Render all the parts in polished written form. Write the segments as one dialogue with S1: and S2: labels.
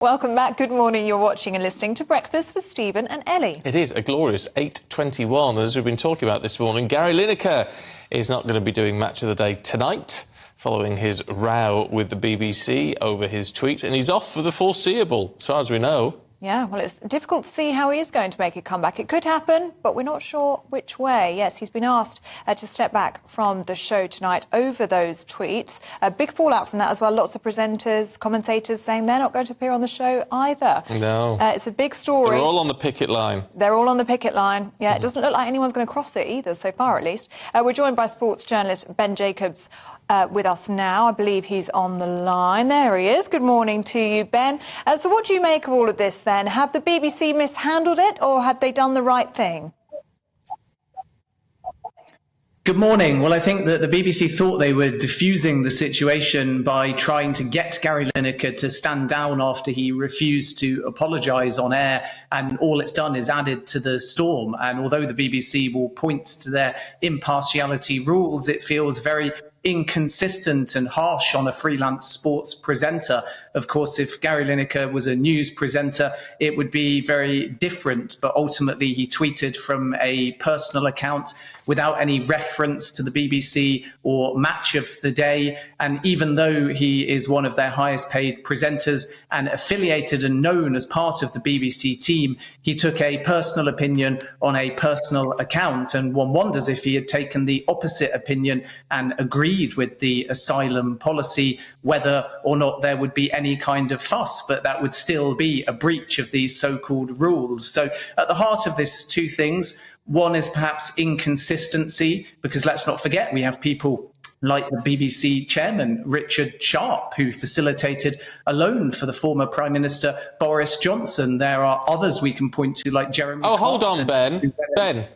S1: Welcome back. Good morning. You're watching and listening to Breakfast with Stephen and Ellie.
S2: It is a glorious 8:21. As we've been talking about this morning, Gary Lineker is not going to be doing Match of the Day tonight, following his row with the BBC over his tweet, and he's off for the foreseeable, as far as we know.
S1: Yeah, well, it's difficult to see how he is going to make a comeback. It could happen, but we're not sure which way. Yes, he's been asked to step back from the show tonight over those tweets. A big fallout from that as well. Lots of presenters, commentators saying they're not going to appear on the show either.
S2: No.
S1: It's a big story.
S2: They're all on the picket line.
S1: They're all on the picket line. Yeah, It doesn't look like anyone's going to cross it either, so far at least. We're joined by sports journalist Ben Jacobs with us now. I believe he's on the line. There he is. Good morning to you, Ben. So what do you make of all of this then? Have the BBC mishandled it, or have they done the right thing?
S3: Good morning. Well, I think that the BBC thought they were diffusing the situation by trying to get Gary Lineker to stand down after he refused to apologise on air, and all it's done is added to the storm. And although the BBC will point to their impartiality rules, it feels very inconsistent and harsh on a freelance sports presenter. Of course, if Gary Lineker was a news presenter, it would be very different. But ultimately, he tweeted from a personal account without any reference to the BBC or Match of the Day. And even though he is one of their highest paid presenters and affiliated and known as part of the BBC team, he took a personal opinion on a personal account. And one wonders if he had taken the opposite opinion and agreed with the asylum policy, whether or not there would be any kind of fuss, but that would still be a breach of these so-called rules. So at the heart of this, two things. One is perhaps inconsistency, because let's not forget we have people like the BBC chairman, Richard Sharp, who facilitated a loan for the former Prime Minister Boris Johnson. There are others we can point to, like Jeremy Clarkson.
S2: Hold on, Ben.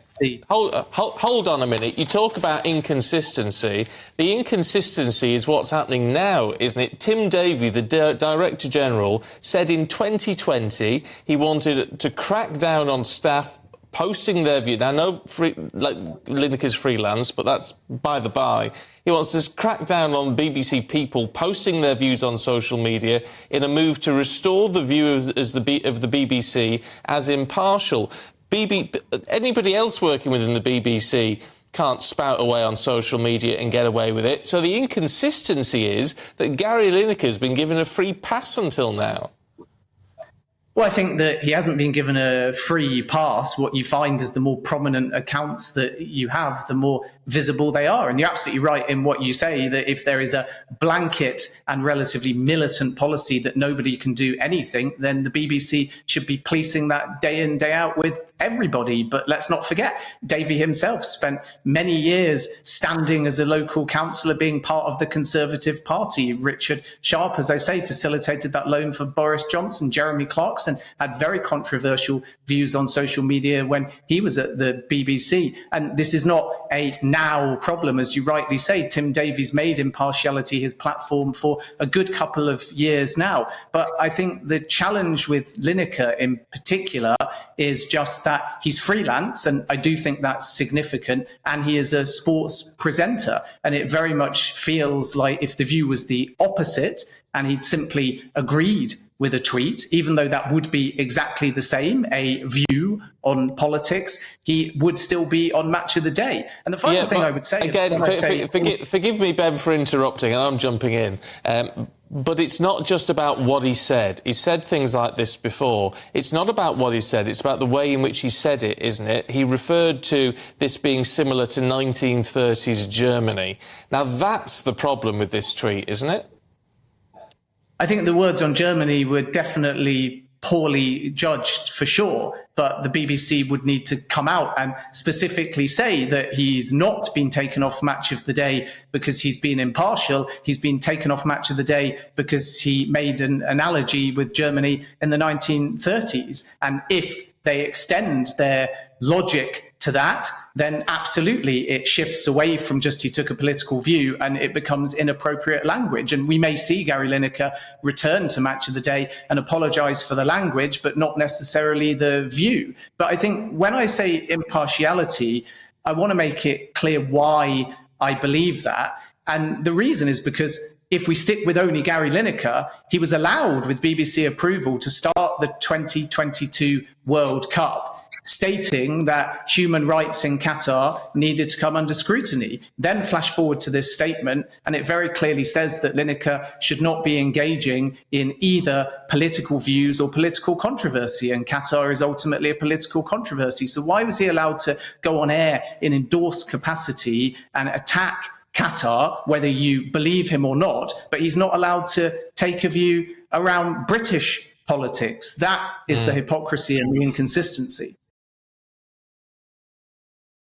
S2: Hold on a minute. You talk about inconsistency. The inconsistency is what's happening now, isn't it? Tim Davie, the Director General, said in 2020 he wanted to crack down on staff posting their view. Now, no, Lineker's freelance, but that's by the by. He wants to crack down on BBC people posting their views on social media in a move to restore the view of the BBC as impartial. Anybody else working within the BBC can't spout away on social media and get away with it. So the inconsistency is that Gary Lineker's been given a free pass until now.
S3: Well, I think that he hasn't been given a free pass. What you find is the more prominent accounts that you have, the more visible they are. And you're absolutely right in what you say, that if there is a blanket and relatively militant policy that nobody can do anything, then the BBC should be policing that day in, day out with everybody. But let's not forget, Davie himself spent many years standing as a local councillor, being part of the Conservative Party. Richard Sharp, as I say, facilitated that loan for Boris Johnson. Jeremy Clarkson had very controversial views on social media when he was at the BBC. And this is not a now problem, as you rightly say. Tim Davie's made impartiality his platform for a good couple of years now. But I think the challenge with Lineker in particular is just that he's freelance, and I do think that's significant, and he is a sports presenter. And it very much feels like if the view was the opposite and he'd simply agreed with a tweet, even though that would be exactly the same, a view on politics, he would still be on Match of the Day. And the final thing I would say...
S2: Again, forgive me, Ben, for interrupting, and I'm jumping in. But it's not just about what he said. He said things like this before. It's not about what he said. It's about the way in which he said it, isn't it? He referred to this being similar to 1930s Germany. Now, that's the problem with this tweet, isn't it?
S3: I think the words on Germany were definitely poorly judged for sure, but the BBC would need to come out and specifically say that he's not been taken off Match of the Day because he's been impartial. He's been taken off Match of the Day because he made an analogy with Germany in the 1930s. And if they extend their logic to that, then absolutely it shifts away from just he took a political view and it becomes inappropriate language. And we may see Gary Lineker return to Match of the Day and apologise for the language, but not necessarily the view. But I think when I say impartiality, I want to make it clear why I believe that. And the reason is because if we stick with only Gary Lineker, he was allowed, with BBC approval, to start the 2022 World Cup, stating that human rights in Qatar needed to come under scrutiny. Then flash forward to this statement, and it very clearly says that Lineker should not be engaging in either political views or political controversy, and Qatar is ultimately a political controversy. So why was he allowed to go on air in endorsed capacity and attack Qatar, whether you believe him or not, but he's not allowed to take a view around British politics? That is the hypocrisy and the inconsistency.